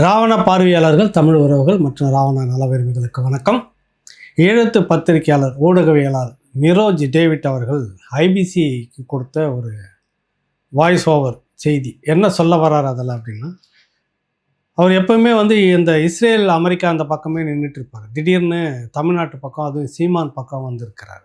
ராவண பார்வையாளர்கள், தமிழ் உறவுகள் மற்றும் ராவண நலவிரும்பிகளுக்கு வணக்கம். ஈழத்து பத்திரிகையாளர், ஊடகவியலாளர் நிரோஜ் டேவிட் அவர்கள் ஐபிசிக்கு கொடுத்த ஒரு வாய்ஸ் ஓவர் செய்தி என்ன சொல்ல வர்றார் அதில் அப்படின்னா, அவர் எப்பவுமே இந்த இஸ்ரேல் அமெரிக்கா அந்த பக்கமே நின்றுட்டு இருப்பார். திடீர்னு தமிழ்நாட்டு பக்கம், அதுவும் சீமான் பக்கம் வந்திருக்கிறார்.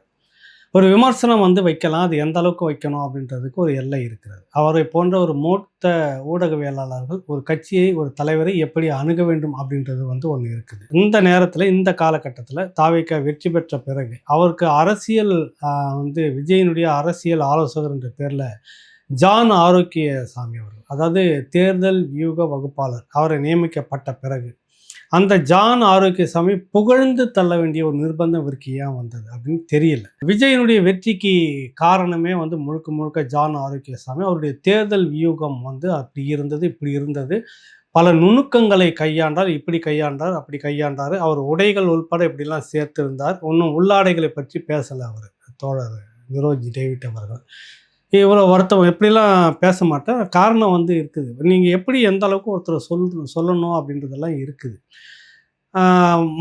ஒரு விமர்சனம் வைக்கலாம், அது எந்த அளவுக்கு வைக்கணும் அப்படின்றதுக்கு ஒரு எல்லை இருக்கிறது. அவரை போன்ற ஒரு மூத்த ஊடகவியலாளர்கள் ஒரு கட்சியை, ஒரு தலைவரை எப்படி அணுக வேண்டும் அப்படின்றது ஒன்று இருக்குது. இந்த நேரத்தில், இந்த காலகட்டத்தில் தாவேகா வெற்றி பெற்ற பிறகு அவருக்கு அரசியல் விஜயனுடைய அரசியல் ஆலோசகர் என்ற பேரில் ஜான் ஆரோக்கியசாமி அவர்கள், அதாவது தேர்தல் வியூக வகுப்பாளர், அவரை நியமிக்கப்பட்ட பிறகு அந்த ஜான் ஆரோக்கியசாமி புகழ்ந்து தள்ள வேண்டிய ஒரு நிர்பந்தம் இவருக்கு ஏன் வந்தது அப்படின்னு தெரியல. விஜயனுடைய வெற்றிக்கு காரணமே முழுக்க முழுக்க ஜான் ஆரோக்கியசாமி. அவருடைய தேர்தல் வியூகம் அப்படி இருந்தது, இப்படி இருந்தது. பல நுணுக்கங்களை கையாண்டார், இப்படி கையாண்டார், அப்படி கையாண்டார். அவர் உடைகள் உள்பட இப்படிலாம் சேர்த்திருந்தார். ஒன்றும் உள்ளாடைகளை பற்றி பேசலை அவர் தோழர் நிரோஜ் டேவிட் அவர்கள். இவ்வளோ வருத்தம் எப்படிலாம் பேச மாட்டேன். காரணம் இருக்குது. நீங்கள் எப்படி எந்த அளவுக்கு ஒருத்தர் சொல்லணும் அப்படின்றதெல்லாம் இருக்குது.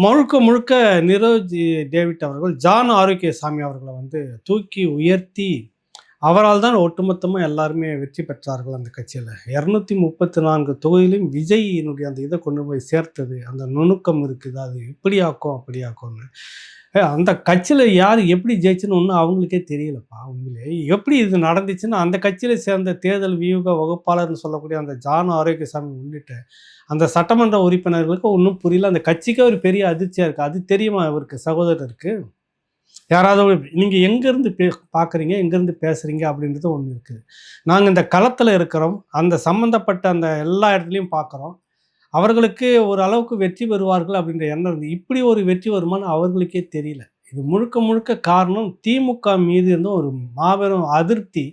முழுக்க முழுக்க நிரோஜ் டேவிட் அவர்கள் ஜான் ஆரோக்கியசாமி அவர்களை தூக்கி உயர்த்தி, அவரால் தான் ஒட்டுமொத்தமாக எல்லாருமே வெற்றி பெற்றார்கள் அந்த கட்சியில். 234 தொகுதியிலும் விஜயினுடைய அந்த இதை கொண்டு போய் சேர்த்தது, அந்த நுணுக்கம் இருக்குது. அது இப்படி ஆக்கும், அப்படி ஆக்கும்னு அந்த கட்சியில் யார் எப்படி ஜெயிச்சுன்னு ஒன்றும் அவங்களுக்கே தெரியலப்பா. உண்மையிலே எப்படி இது நடந்துச்சுன்னா, அந்த கட்சியில் சேர்ந்த தேர்தல் வியூக வகுப்பாளர்னு சொல்லக்கூடிய அந்த ஜான் ஆரோக்கியசாமி உள்ளிட்ட அந்த சட்டமன்ற உறுப்பினர்களுக்கு ஒன்றும் புரியல. அந்த கட்சிக்கே ஒரு பெரிய அதிர்ச்சியாக இருக்குது. அது தெரியுமா இவருக்கு, சகோதரருக்கு? யாராவது நீங்கள் எங்கேருந்து பார்க்குறீங்க, எங்கேருந்து பேசுகிறீங்க அப்படின்றது ஒன்று இருக்குது. நாங்கள் இந்த களத்தில் இருக்கிறோம், அந்த சம்மந்தப்பட்ட அந்த எல்லா இடத்துலையும் பார்க்குறோம். அவர்களுக்கு ஒரு அளவுக்கு வெற்றி பெறுவார்கள் அப்படின்ற எண்ணம் இருந்து, இப்படி ஒரு வெற்றி வருமானு அவர்களுக்கே தெரியல. இது முழுக்க முழுக்க காரணம் திமுக மீது இருந்த ஒரு மாபெரும் அதிருப்தி.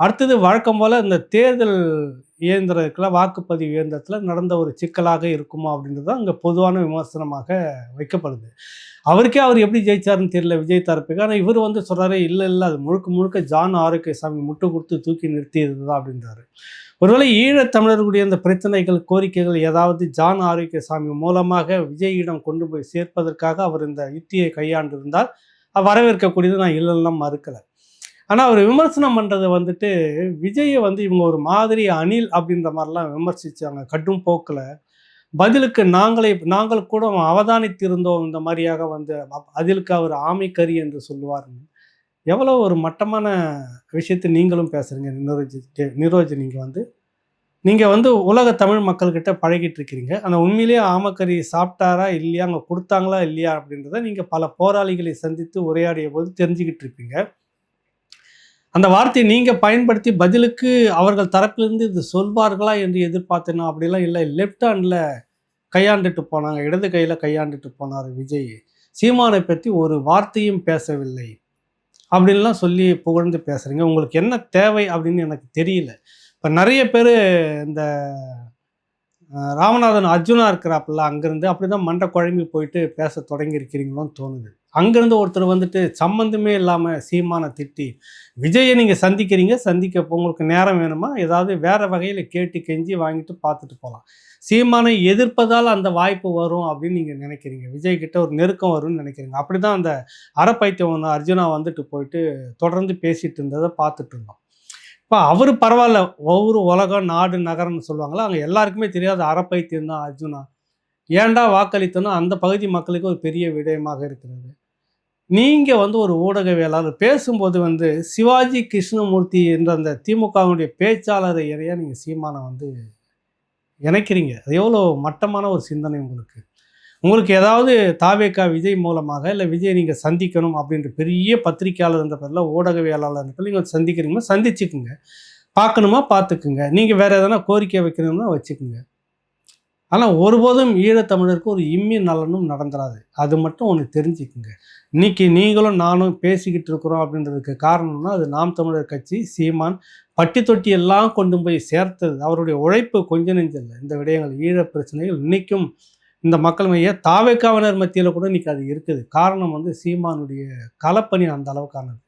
அடுத்தது வழக்கம் போல் இந்த தேர்தல் இயந்திரத்தில், வாக்குப்பதிவு இயந்திரத்தில் நடந்த ஒரு சிக்கலாக இருக்குமா அப்படின்றது தான் இங்கே பொதுவான விமர்சனமாக வைக்கப்படுது. அவருக்கே அவர் எப்படி ஜெயிச்சாருன்னு தெரியல விஜய் தரப்புக்கு. ஆனால் இவர் சொல்கிறாரு, இல்லை அது முழுக்க முழுக்க ஜான் ஆரோக்கியசாமி முட்டு கொடுத்து தூக்கி நிறுத்தியது தான் அப்படின்றாரு. ஒருவேளை ஈழத்தமிழர்களுடைய அந்த பிரச்சனைகள், கோரிக்கைகள் ஏதாவது ஜான் ஆரோக்கியசாமி மூலமாக விஜயிடம் கொண்டு போய் சேர்ப்பதற்காக அவர் இந்த யுத்தியை கையாண்டிருந்தால் வரவேற்கக்கூடியது, நான் இல்லைலாம் மறுக்கலை. ஆனால் அவர் விமர்சனம் பண்ணுறது விஜயை இவங்க ஒரு மாதிரி அணில் அப்படின்ற மாதிரிலாம் விமர்சித்தாங்க கடும் போக்கில். பதிலுக்கு நாங்கள் கூட அவதானித்திருந்தோம் இந்த மாதிரியாக அதிலுக்கு அவர் ஆமைக்கறி என்று சொல்லுவார்னு. எவ்வளோ ஒரு மட்டமான விஷயத்தை நீங்களும் பேசுகிறீங்க நிரோஜ். நீங்கள் உலக தமிழ் மக்கள்கிட்ட பழகிட்டு இருக்கிறீங்க. அந்த உண்மையிலேயே ஆமக்கறி சாப்பிட்டாரா இல்லையா, அங்கே கொடுத்தாங்களா இல்லையா அப்படின்றத நீங்கள் பல போராளிகளை சந்தித்து உரையாடிய போது தெரிஞ்சுக்கிட்டு இருப்பீங்க. அந்த வார்த்தையை நீங்கள் பயன்படுத்தி பதிலுக்கு அவர்கள் தரப்பிலிருந்து இது சொல்வார்களா என்று எதிர்பார்த்தேன்னா, அப்படிலாம் இல்லை. லெஃப்ட் ஹேண்டில் கையாண்டுட்டு போனாங்க, இடது கையில் கையாண்டுட்டு போனார் விஜய். சீமானை பற்றி ஒரு வார்த்தையும் பேசவில்லை அப்படின்லாம் சொல்லி புகழ்ந்து பேசுகிறீங்க. உங்களுக்கு என்ன தேவை அப்படின்னு எனக்கு தெரியல. இப்போ நிறைய பேர் இந்த ராமநாதன் அர்ஜுனா இருக்கிறாப்புல, அங்கேருந்து அப்படி தான் மண்டை குழம்பி போயிட்டு பேச தொடங்கியிருக்கிறீங்களோன்னு தோணுது. அங்கேருந்து ஒருத்தர் சம்மந்தமே இல்லாமல் சீமானை திட்டி, விஜயை நீங்கள் சந்திக்க உங்களுக்கு நேரம் வேணுமா, ஏதாவது வேறு வகையில் கேட்டு கெஞ்சி வாங்கிட்டு பார்த்துட்டு போகலாம். சீமானை எதிர்ப்பதால் அந்த வாய்ப்பு வரும் அப்படின்னு நீங்கள் நினைக்கிறீங்க. விஜய்கிட்ட ஒரு நெருக்கம் வரும்னு நினைக்கிறீங்க. அப்படி தான் அந்த அறப்பைத்தியம் அர்ஜுனா போயிட்டு தொடர்ந்து பேசிகிட்டு இருந்ததை பார்த்துட்டு இருந்தோம். இப்போ அவர் பரவாயில்ல, ஒவ்வொரு உலகம் நாடு நகரம்னு சொல்லுவாங்களா, அங்கே எல்லாருக்குமே தெரியாத அறப்பைத்தியம் தான் அர்ஜுனா. ஏன்டா வாக்களித்தோன்னா அந்த பகுதி மக்களுக்கு ஒரு பெரிய விடயமாக இருக்கிறது. நீங்கள் ஒரு ஊடகவியலாளர் பேசும்போது சிவாஜி கிருஷ்ணமூர்த்தி என்ற அந்த திமுகவுடைய பேச்சாளரை இறையா நீங்கள் சீமானை இணைக்கிறீங்க. அது எவ்வளோ மட்டமான ஒரு சிந்தனை உங்களுக்கு. உங்களுக்கு ஏதாவது தாவேகா விஜய் மூலமாக, இல்லை விஜய் நீங்கள் சந்திக்கணும் அப்படின்ற பெரிய பத்திரிகையாளர் என்ற பேரில், ஊடகவியலாளர் நீங்கள் சந்திக்கிறீங்களா, சந்திச்சுக்குங்க. பார்க்கணுமா பார்த்துக்குங்க. நீங்கள் வேறு எதனா கோரிக்கை வைக்கணும்னா வச்சுக்குங்க. ஆனால் ஒருபோதும் ஈழத்தமிழருக்கு ஒரு இம்மி நலனும் நடந்துடாது. அது மட்டும் ஒன்று தெரிஞ்சுக்குங்க. இன்றைக்கி நீங்களும் நானும் பேசிக்கிட்டு இருக்கிறோம் அப்படின்றதுக்கு காரணம்னா, அது நாம் தமிழர் கட்சி, சீமான் பட்டி தொட்டி எல்லாம் கொண்டு போய் சேர்த்தது. அவருடைய உழைப்பு கொஞ்சம் நெஞ்சில்லை. இந்த விடயங்கள், ஈழ பிரச்சனைகள் இன்றைக்கும் இந்த மக்கள் மைய தாவேக்காவினர் மத்தியில் கூட இன்றைக்கி அது இருக்குது. காரணம் சீமானுடைய களப்பணி அந்த அளவுக்கானது.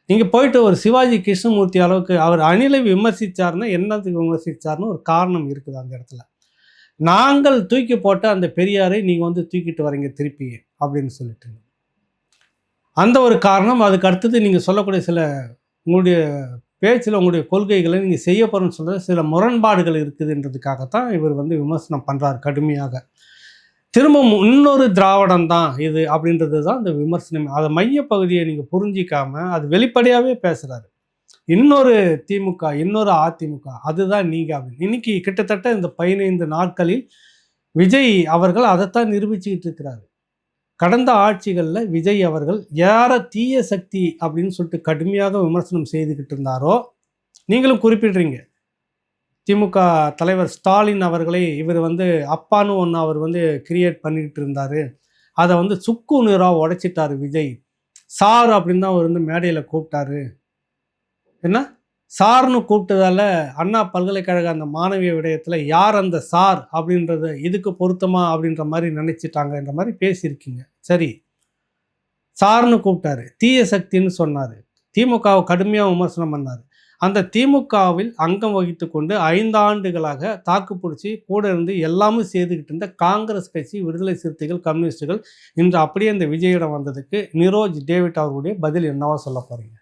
நீங்கள் போயிட்டு ஒரு சிவாஜி கிருஷ்ணமூர்த்தி அளவுக்கு அவர் அணிலை விமர்சித்தார்னா என்னத்துக்கு விமர்சித்தார்னு ஒரு காரணம் இருக்குது அந்த இடத்துல. நாங்கள் தூக்கி போட்ட அந்த பெரியாரை நீங்கள் வந்து தூக்கிட்டு வரீங்க திருப்பி அப்படின்னு சொல்லிட்டு. அந்த ஒரு காரணம். அதுக்கு அடுத்தது நீங்கள் சொல்லக்கூடிய சில உங்களுடைய பேச்சில் உங்களுடைய கொள்கைகளை நீங்கள் செய்ய போகிறேன்னு சொல்கிற சில முரண்பாடுகள் இருக்குதுன்றதுக்காகத்தான் இவர் வந்து விமர்சனம் பண்ணுறாரு கடுமையாக. திரும்ப இன்னொரு திராவிடம் தான் இது அப்படின்றது தான் இந்த விமர்சனம். அதை மையப்பகுதியை நீங்கள் புரிஞ்சிக்காமல் அது வெளிப்படையாகவே பேசுகிறாரு. இன்னொரு திமுக, இன்னொரு அதிமுக, அதுதான் நீங்கள் அப்படின்னு. இன்னைக்கு கிட்டத்தட்ட இந்த 15 நாட்களில் விஜய் அவர்கள் அதைத்தான் நிரூபிச்சுக்கிட்டு இருக்கிறாரு. கடந்த ஆட்சிகளில் விஜய் அவர்கள் யாரை தீய சக்தி அப்படின்னு சொல்லிட்டு கடுமையாக விமர்சனம் செய்துக்கிட்டு இருந்தாரோ, நீங்களும் குறிப்பிடுறீங்க. திமுக தலைவர் ஸ்டாலின் அவர்களை இவர் வந்து அப்பான்னு ஒன்று அவர் வந்து கிரியேட் பண்ணிக்கிட்டு இருந்தார். அதை வந்து சுக்கு நூறாக உடைச்சிட்டாரு விஜய். சார் அப்படின்னு தான் அவர் வந்து மேடையில் கூப்பிட்டாரு. என்ன சார்னு கூப்பிட்டதால அண்ணா பல்கலைக்கழக அந்த மாணவிய விடயத்தில் யார் அந்த சார் அப்படின்றத இதுக்கு பொருத்தமா அப்படின்ற மாதிரி நினச்சிட்டாங்கன்ற மாதிரி பேசியிருக்கீங்க. சரி, சார்னு கூப்பிட்டாரு, தீய சக்தின்னு சொன்னார், திமுகவை கடுமையாக விமர்சனம் பண்ணார். அந்த திமுகவில் அங்கம் வகித்து கொண்டு 5 ஆண்டுகளாக தாக்கு பிடிச்சி கூட இருந்து எல்லாமே செய்துக்கிட்டு இருந்த காங்கிரஸ் கட்சி, விடுதலை சிறுத்தைகள், கம்யூனிஸ்டுகள் இன்று அப்படியே இந்த விஜயிடம் வந்ததுக்கு நிரோஜ் டேவிட் அவர்களுடைய பதில் என்னவா சொல்ல போகிறீங்க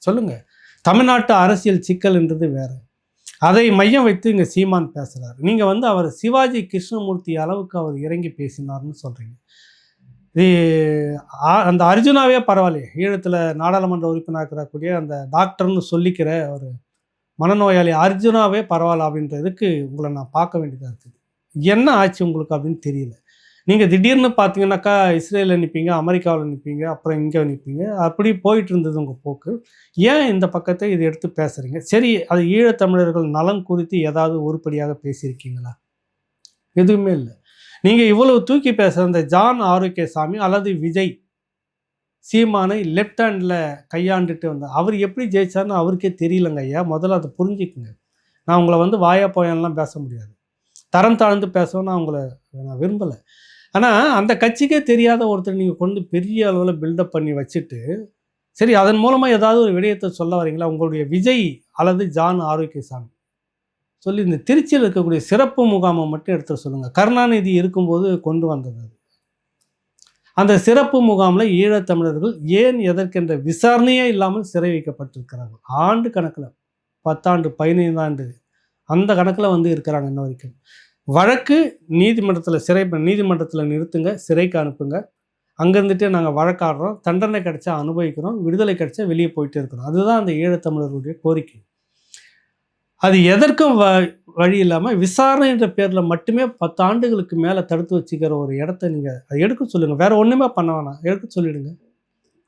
சொல்லுங்கள். தமிழ்நாட்டு அரசியல் சிக்கல்ன்றது வேறு, அதை மையம் வைத்து இங்கே சீமான் பேசுகிறார். நீங்கள் வந்து அவர் சிவாஜி கிருஷ்ணமூர்த்தி அளவுக்கு அவர் இறங்கி பேசினார்னு சொல்கிறீங்க. இது அந்த அர்ஜுனாவே பரவாயில்லையே, ஈழத்தில் நாடாளுமன்ற உறுப்பினராக இருக்கக்கூடிய அந்த டாக்டர்னு சொல்லிக்கிற ஒரு மனநோயாளி அர்ஜுனாவே பரவாயில்ல அப்படின்றதுக்கு உங்களை நான் பார்க்க வேண்டியதாக இருக்குது. என்ன ஆச்சு உங்களுக்கு அப்படின்னு தெரியல. நீங்கள் திடீர்னு பார்த்தீங்கன்னாக்கா இஸ்ரேலில் நிற்பீங்க, அமெரிக்காவில் நிற்பீங்க, அப்புறம் இங்கே நிற்பீங்க, அப்படி போயிட்டு இருந்தது உங்கள் போக்கு. ஏன் இந்த பக்கத்தை இதை எடுத்து பேசுகிறீங்க? சரி, அது ஈழத்தமிழர்கள் நலன் குறித்து ஏதாவது உருப்படியாக பேசியிருக்கீங்களா? எதுவுமே இல்லை. நீங்கள் இவ்வளவு தூக்கி பேசுகிற அந்த ஜான் ஆரோக்கியசாமி அல்லது விஜய் சீமானை லெஃப்ட் ஹேண்டில் கையாண்டுட்டு வந்தார். அவர் எப்படி ஜெயிச்சார்னு அவருக்கே தெரியலங்க ஐயா. முதல்ல அதை புரிஞ்சுக்குங்க. நான் உங்களை வந்து வாயா போயான்லாம் பேச முடியாது, தரம் தாழ்ந்து பேசவும் நான் உங்களை நான் விரும்பலை. ஆனால் அந்த கட்சிக்கே தெரியாத ஒருத்தர் நீங்கள் கொண்டு பெரிய அளவில் பில்டப் பண்ணி வச்சுட்டு, சரி அதன் மூலமாக ஏதாவது ஒரு விடயத்தை சொல்ல வரீங்களா? உங்களுடைய விஜய் அல்லது ஜான் ஆரோக்கியசாமி சொல்லி இந்த திருச்சியில் இருக்கக்கூடிய சிறப்பு முகாமை மட்டும் எடுத்து சொல்லுங்கள். கருணாநிதி இருக்கும்போது கொண்டு வந்தது அது. அந்த சிறப்பு முகாமில் ஈழத்தமிழர்கள் ஏன் எதற்கென்ற விசாரணையே இல்லாமல் சிறை வைக்கப்பட்டிருக்கிறார்கள். ஆண்டு கணக்கில் 10 ஆண்டு 15 ஆண்டு அந்த கணக்கில் வந்து இருக்கிறாங்க இன்ன வரைக்கும். வழக்கு நீதிமன்றத்தில் நிறுத்துங்க, சிறைக்கு அனுப்புங்க, அங்கேருந்துட்டு நாங்கள் வழக்காடுறோம், தண்டனை கிடைச்சா அனுபவிக்கிறோம், விடுதலை கிடைச்சா வெளியே போயிட்டு இருக்கிறோம். அதுதான் அந்த ஈழத்தமிழர்களுடைய கோரிக்கை. அது எதற்கும் வழி இல்லாமல் விசாரணை என்ற பேரில் மட்டுமே 10 ஆண்டுகளுக்கு மேலே தடுத்து வச்சுக்கிற ஒரு இடத்த நீங்கள் அதை எடுக்க சொல்லுங்கள். வேறு ஒன்றுமே பண்ண வேணாம், எடுக்க சொல்லிவிடுங்க.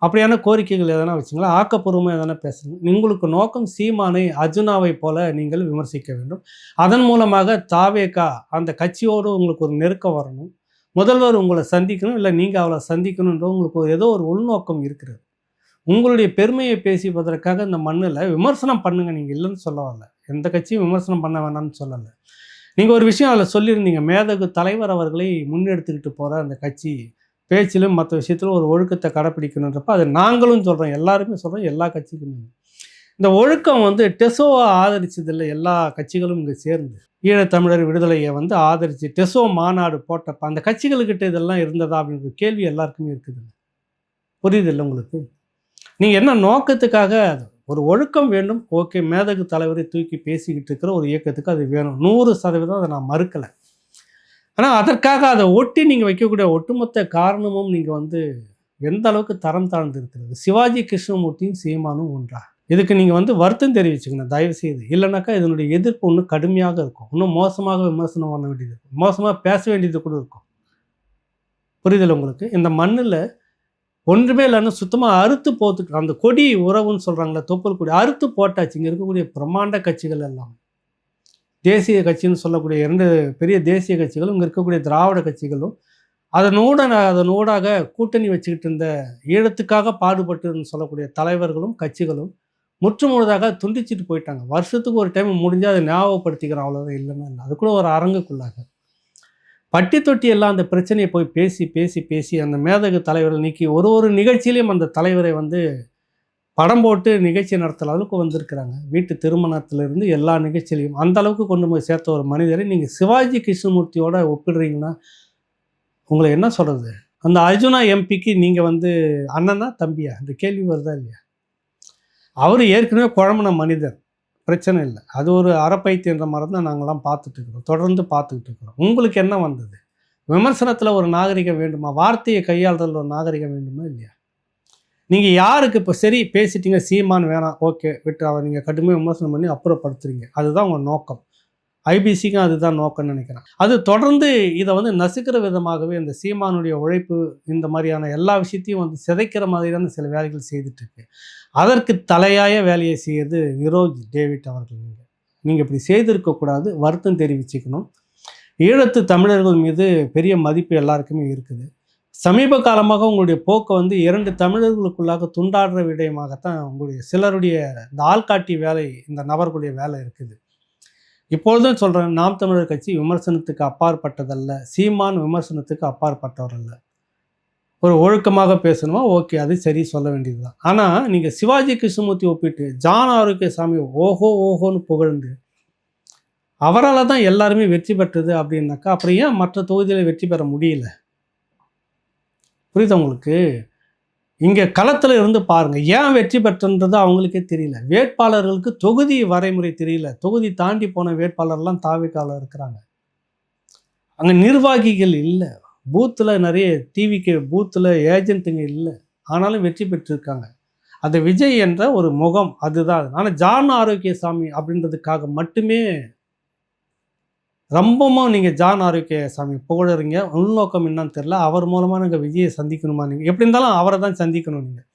அப்படியான கோரிக்கைகள் எதனா வச்சுங்களா? ஆக்கப்பூர்வமாக எதனா பேசுங்க. உங்களுக்கு நோக்கம் சீமானை அர்ஜுனாவை போல நீங்கள் விமர்சிக்க வேண்டும். அதன் மூலமாக தாவேகா அந்த கட்சியோடு உங்களுக்கு ஒரு நெருக்கம் வரணும். முதல்வர் உங்களை சந்திக்கணும், இல்லை நீங்கள் அவளை சந்திக்கணுன்ற உங்களுக்கு ஏதோ ஒரு உள்நோக்கம் இருக்கிறது. உங்களுடைய பெருமையை பேசிப்பதற்காக இந்த மண்ணில் விமர்சனம் பண்ணுங்கள். நீங்கள் இல்லைன்னு சொல்ல வரல, எந்த கட்சியும் விமர்சனம் பண்ண வேணாம்னு சொல்லலை. நீங்கள் ஒரு விஷயம் அதில் சொல்லியிருந்தீங்க, மேதகு தலைவர் அவர்களை முன்னெடுத்துக்கிட்டு போகிற அந்த கட்சி பேச்சிலும் மற்ற விஷயத்திலும் ஒரு ஒழுக்கத்தை கடைப்பிடிக்கணுன்றப்ப அது நாங்களும் சொல்கிறோம், எல்லாருமே சொல்கிறோம், எல்லா கட்சிக்குமே. இந்த ஒழுக்கம் வந்து டெசோவை ஆதரிச்சதில்லை எல்லா கட்சிகளும் இங்கே சேர்ந்து ஈழத்தமிழர் விடுதலையை வந்து ஆதரித்து டெசோ மாநாடு போட்டப்போ அந்த கட்சிகள்கிட்ட இதெல்லாம் இருந்ததா அப்படின்ற கேள்வி எல்லாருக்குமே இருக்குது. புரியுதில்லை உங்களுக்கு? நீங்கள் என்ன நோக்கத்துக்காக ஒரு ஒழுக்கம் வேண்டும், ஓகே, மேதகு தலைவரை தூக்கி பேசிக்கிட்டு இருக்கிற ஒரு இயக்கத்துக்கு அது வேணும், 100% அதை நான் மறுக்கலை. ஆனால் அதற்காக அதை ஒட்டி நீங்கள் வைக்கக்கூடிய ஒட்டுமொத்த காரணமும் நீங்கள் வந்து எந்த அளவுக்கு தரம் தாழ்ந்து இருக்கிறது. சிவாஜி கிருஷ்ணமூர்த்தியும் சீமானும் ஒன்றா? இதுக்கு நீங்கள் வந்து வருத்தம் தெரிவிச்சுக்கணும் தயவுசெய்து. இல்லைனாக்கா இதனுடைய எதிர்ப்பு இன்னும் கடுமையாக இருக்கும், இன்னும் மோசமாக விமர்சனம் பண்ண வேண்டியது இருக்கும், மோசமாக பேச வேண்டியது கூட இருக்கும். புரிதல் உங்களுக்கு? இந்த மண்ணில் ஒன்றுமே இல்லைன்னு சுத்தமாக அறுத்து போத்துட்டு அந்த கொடி உறவுன்னு சொல்கிறாங்களே, தொப்புள் கொடி அறுத்து போட்டாச்சு. இங்கே இருக்கக்கூடிய பிரம்மாண்ட கட்சிகள் எல்லாம் தேசிய கட்சின்னு சொல்லக்கூடிய 2 பெரிய தேசிய கட்சிகளும் இங்கே இருக்கக்கூடிய திராவிட கட்சிகளும் அதனூடாக கூட்டணி வச்சுக்கிட்டு இருந்த ஈழத்துக்காக பாடுபட்டுன்னு சொல்லக்கூடிய தலைவர்களும் கட்சிகளும் முற்றுமுழுதாக துண்டிச்சிட்டு போயிட்டாங்க. வருஷத்துக்கு ஒரு டைம் முடிஞ்சால் அதை ஞாபகப்படுத்திக்கிறோம், அவ்வளோதான். இல்லைன்னா இல்லை, அது கூட ஒரு அரங்குக்குள்ளாக பட்டி தொட்டி எல்லாம் அந்த பிரச்சனையை போய் பேசி பேசி பேசி அந்த மேதகு தலைவர்கள் நீக்கி ஒரு நிகழ்ச்சியிலையும் அந்த தலைவரை வந்து படம் போட்டு நிகழ்ச்சி நடத்துகிற அளவுக்கு வந்திருக்கிறாங்க. வீட்டு திருமணத்திலிருந்து எல்லா நிகழ்ச்சியிலையும் அந்த அளவுக்கு கொண்டு போய் சேர்த்த ஒரு மனிதரை நீங்கள் சிவாஜி கிருஷ்ணமூர்த்தியோட ஒப்பிடுறீங்கன்னா உங்களை என்ன சொல்கிறது? அந்த அர்ஜுனா எம்பிக்கு நீங்கள் அண்ணனா தம்பியா இந்த கேள்வி வருதா இல்லையா? அவர் ஏற்கனவே குழம்புன மனிதர், பிரச்சனை இல்லை. அது ஒரு அறப்பைத்தியன்ற மாதிரி தான் நாங்கள்லாம் பார்த்துட்ருக்குறோம், தொடர்ந்து பார்த்துக்கிட்டு இருக்கிறோம். உங்களுக்கு என்ன வந்தது? விமர்சனத்தில் ஒரு நாகரிகம் வேண்டுமா? வார்த்தையை கையாளுறதுல ஒரு நாகரிகம் வேண்டுமா இல்லையா? நீங்கள் யாருக்கு இப்போ சரி பேசிட்டீங்க, சீமான் வேணாம், ஓகே விட்டு அவர் நீங்கள் கடுமையாக விமர்சனம் பண்ணி அப்புறப்படுத்துறீங்க, அதுதான் உங்கள் நோக்கம். ஐபிசிக்கும் அதுதான் நோக்கம்னு நினைக்கிறேன். அது தொடர்ந்து இதை நசுக்கிற விதமாகவே இந்த சீமானுடைய உழைப்பு இந்த மாதிரியான எல்லா விஷயத்தையும் சிதைக்கிற மாதிரியான சில வேலைகள் செய்துட்ருக்கு. அதற்கு தலையாய வேலையை செய்யறது நிரோஜ் டேவிட் அவர்கள். நீங்கள் இப்படி செய்திருக்கக்கூடாது, வருத்தம் தெரிவிச்சுக்கணும். ஈழத்து தமிழர்கள் மீது பெரிய மதிப்பு எல்லாருக்குமே இருக்குது. சமீப காலமாக உங்களுடைய போக்கை 2 தமிழர்களுக்குள்ளாக துண்டாடுற விடயமாகத்தான் உங்களுடைய சிலருடைய இந்த ஆள்காட்டி வேலை, இந்த நபர்களுடைய வேலை இருக்குது. இப்பொழுதும் சொல்கிறேன், நாம் தமிழர் கட்சி விமர்சனத்துக்கு அப்பாற்பட்டதல்ல, சீமான் விமர்சனத்துக்கு அப்பாற்பட்டவர் அல்ல. ஒரு ஒழுக்கமாக பேசணுமா, ஓகே, அது சரி, சொல்ல வேண்டியது தான். ஆனால் நீங்கள் சிவாஜி கிருஷ்ணமூர்த்தி ஒப்பிட்டு ஜான் ஆரோக்கியசாமி ஓஹோ ஓஹோன்னு புகழ்ந்து அவரால் தான் எல்லாருமே வெற்றி பெற்றது அப்படின்னாக்கா அப்புறம் ஏன் மற்ற தொகுதியில் வெற்றி பெற முடியல? புரியுது உங்களுக்கு? இங்கே களத்தில் இருந்து பாருங்கள், ஏன் வெற்றி பெற்றன்றது அவங்களுக்கே தெரியல. வேட்பாளர்களுக்கு தொகுதி வரைமுறை தெரியல. தொகுதி தாண்டி போன வேட்பாளர்லாம் தாவிக்கால இருக்கிறாங்க. அங்கே நிர்வாகிகள் இல்லை, பூத்தில் நிறைய டிவிக்கு பூத்தில் ஏஜென்ட்டுங்க இல்லை, ஆனாலும் வெற்றி பெற்றிருக்காங்க. அது விஜய் என்ற ஒரு முகம், அதுதான். ஆனால் ஜான் ஆரோக்கியசாமி அப்படின்றதுக்காக மட்டுமே ரொம்பவும் நீங்கள் ஜான் ஆரோக்கியசாமி புகழறீங்க. உள்நோக்கம் என்னன்னு தெரில. அவர் மூலமாக நீங்கள் விஜயை சந்திக்கணுமா? நீங்கள் எப்படி இருந்தாலும் அவரை தான் சந்திக்கணும். நீங்கள்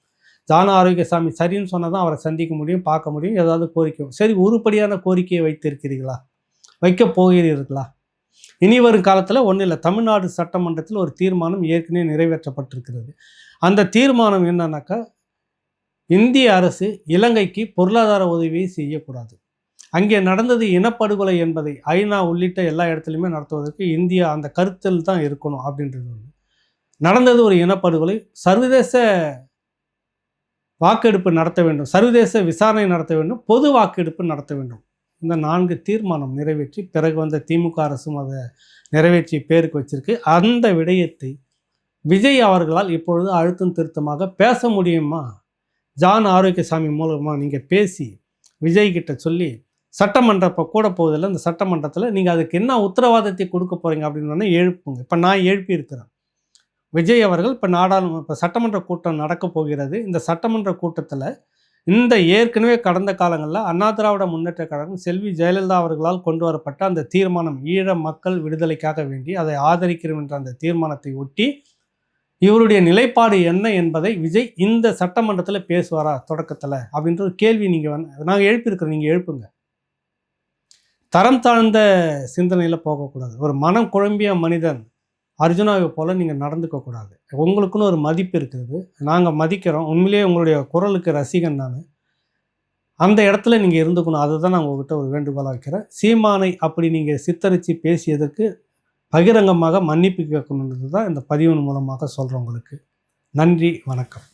ஜான் ஆரோக்கியசாமி சரின்னு சொன்னால் தான் அவரை சந்திக்க முடியும், பார்க்க முடியும், ஏதாவது கோரிக்கை. சரி, உருப்படியான கோரிக்கையை வைத்திருக்கிறீர்களா? வைக்க போகிறீர்களா? இனி வரும் காலத்தில் ஒன்றும் இல்லை, தமிழ்நாடு சட்டமன்றத்தில் ஒரு தீர்மானம் ஏற்கனவே நிறைவேற்றப்பட்டிருக்கிறது. அந்த தீர்மானம் என்னன்னாக்கா, இந்திய அரசு இலங்கைக்கு பொருளாதார உதவியை செய்யக்கூடாது. அங்கே நடந்தது இனப்படுகொலை என்பதை ஐநா உள்ளிட்ட எல்லா இடத்துலையுமே நடத்துவதற்கு இந்தியா அந்த கருத்தில் தான் இருக்கணும் அப்படின்றது ஒன்று. நடந்தது ஒரு இனப்படுகொலை, சர்வதேச வாக்கெடுப்பு நடத்த வேண்டும், சர்வதேச விசாரணை நடத்த வேண்டும், பொது வாக்கெடுப்பு நடத்த வேண்டும். இந்த 4 தீர்மானம் நிறைவேற்றி பிறகு திமுக அரசும் அதை நிறைவேற்றி பேருக்கு வச்சிருக்கு. அந்த விடயத்தை விஜய் அவர்களால் இப்பொழுது அழுத்தம் திருத்தமாக பேச முடியுமா? ஜான் ஆரோக்கியசாமி மூலமாக நீங்கள் பேசி விஜய்கிட்ட சொல்லி சட்டமன்றம் இப்போ கூட போவதில்லை, இந்த சட்டமன்றத்தில் நீங்கள் அதுக்கு என்ன உத்தரவாதத்தை கொடுக்க போகிறீங்க அப்படின்னு எழுப்புங்க. இப்போ நான் எழுப்பியிருக்கிறேன். விஜய் அவர்கள் இப்போ சட்டமன்ற கூட்டம் நடக்க போகிறது. இந்த சட்டமன்ற கூட்டத்தில் இந்த ஏற்கனவே கடந்த காலங்களில் அண்ணா திராவிட முன்னேற்ற கழகம் செல்வி ஜெயலலிதா அவர்களால் கொண்டு வரப்பட்ட அந்த தீர்மானம், ஈழ மக்கள் விடுதலைக்காக வேண்டி அதை ஆதரிக்கிறோம் என்ற அந்த தீர்மானத்தை ஒட்டி இவருடைய நிலைப்பாடு என்ன என்பதை விஜய் இந்த சட்டமன்றத்தில் பேசுவாரா தொடக்கத்தில் அப்படின்ற ஒரு கேள்வி நாங்கள் எழுப்பியிருக்கிறோம். நீங்கள் எழுப்புங்க. தரம் தாழ்ந்த சிந்தனையில் போகக்கூடாது. ஒரு மனம் குழம்பிய மனிதன் அர்ஜுனாவை போல் நீங்கள் நடந்துக்கக்கூடாது. உங்களுக்குன்னு ஒரு மதிப்பு இருக்கிறது, நாங்கள் மதிக்கிறோம். உண்மையிலேயே உங்களுடைய குரலுக்கு ரசிகன் நான். அந்த இடத்துல நீங்கள் இருந்துக்கணும். அதுதான் நான் உங்கள்கிட்ட ஒரு வேண்டுகோளாக வைக்கிறேன். சீமானை அப்படி நீங்கள் சித்தரித்து பேசியதற்கு பகிரங்கமாக மன்னிப்பு கேட்கணுன்றது தான் இந்த பதிவின் மூலமாக சொல்கிறேன் உங்களுக்கு. நன்றி, வணக்கம்.